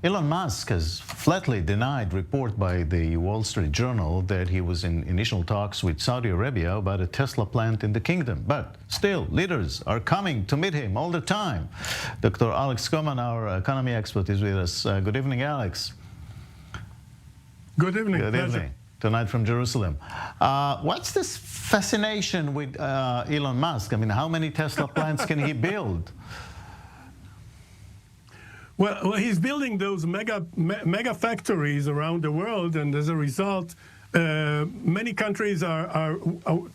Elon Musk has flatly denied report by the Wall Street Journal that he was in initial talks with Saudi Arabia about a Tesla plant in the kingdom. But still, leaders are coming to meet him all the time. Dr. Alex Coman, our economy expert, is with us. Good evening, Alex. Good evening. Good evening. Tonight from Jerusalem. What's this fascination with Elon Musk? I mean, how many Tesla plants can he build? Well, he's building those mega factories around the world, and as a result, many countries are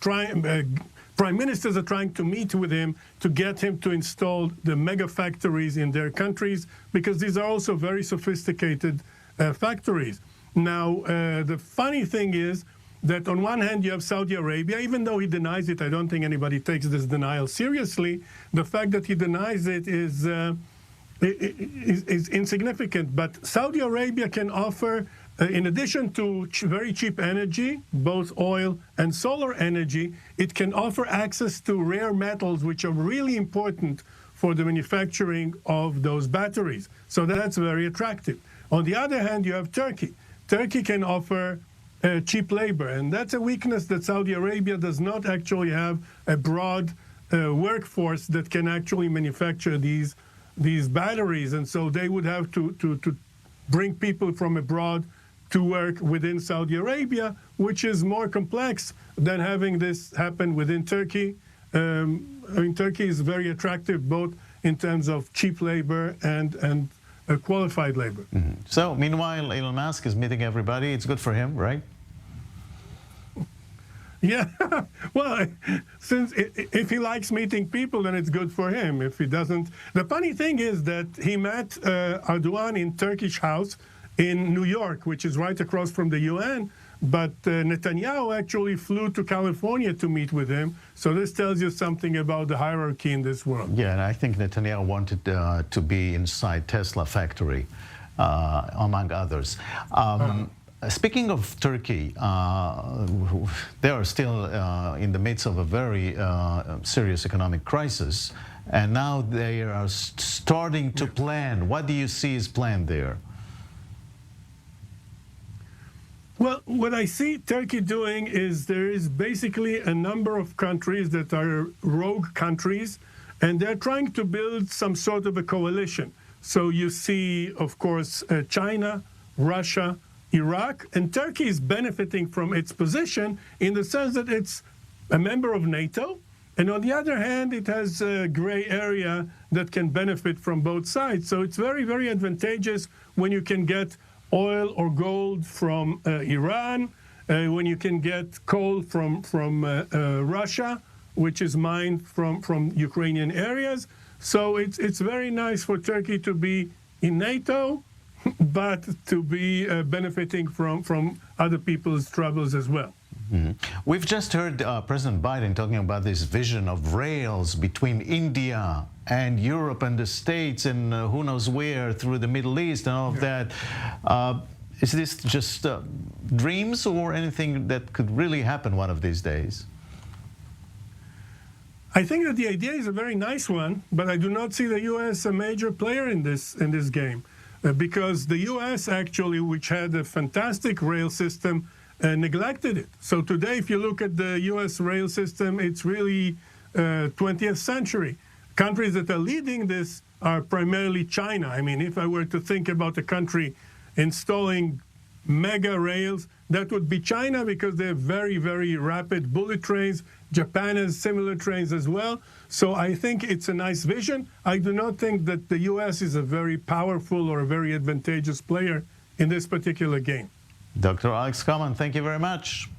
trying. Prime ministers are trying to meet with him to get him to install the mega factories in their countries, because these are also very sophisticated factories. Now, the funny thing is that on one hand you have Saudi Arabia. Even though he denies it, I don't think anybody takes this denial seriously. The fact that he denies it is insignificant. But Saudi Arabia can offer, in addition to very cheap energy, both oil and solar energy, it can offer access to rare metals, which are really important for the manufacturing of those batteries. So that's very attractive. On the other hand, you have Turkey. Turkey can offer cheap labor, and that's a weakness that Saudi Arabia does not actually have a broad workforce that can actually manufacture these batteries, and so they would have to bring people from abroad to work within Saudi Arabia, which is more complex than having this happen within Turkey. I mean, Turkey is very attractive both in terms of cheap labor and qualified labor. Mm-hmm. So, meanwhile, Elon Musk is meeting everybody. It's good for him, right? Yeah, well, since if he likes meeting people, then it's good for him. If he doesn't, the funny thing is that he met Erdogan in Turkish house in New York, which is right across from the UN. But Netanyahu actually flew to California to meet with him. So this tells you something about the hierarchy in this world. Yeah, and I think Netanyahu wanted to be inside Tesla factory, among others. Speaking of Turkey, they are still in the midst of a very serious economic crisis, and now they are starting to plan. What do you see is planned there? Well, what I see Turkey doing is there is basically a number of countries that are rogue countries, and they're trying to build some sort of a coalition. So you see, of course, China, Russia, Iraq, and Turkey is benefiting from its position in the sense that it's a member of NATO, and on the other hand, it has a gray area that can benefit from both sides. So it's very, very advantageous when you can get oil or gold from Iran, when you can get coal from Russia, which is mined from Ukrainian areas. So it's very nice for Turkey to be in NATO, but to be benefiting from other people's troubles as well. Mm-hmm. We've just heard President Biden talking about this vision of rails between India and Europe and the States and who knows where through the Middle East and all of that. Is this just dreams or anything that could really happen one of these days? I think that the idea is a very nice one, but I do not see the U.S. a major player in this game, because the U.S. actually, which had a fantastic rail system, neglected it. So today, if you look at the U.S. rail system, it's really 20th century. Countries that are leading this are primarily China. I mean, if I were to think about a country installing mega rails, that would be China, because they have very, very rapid bullet trains. Japan has similar trains as well. So I think it's a nice vision. I do not think that the U.S. is a very powerful or a very advantageous player in this particular game. Dr. Alex Coman, thank you very much.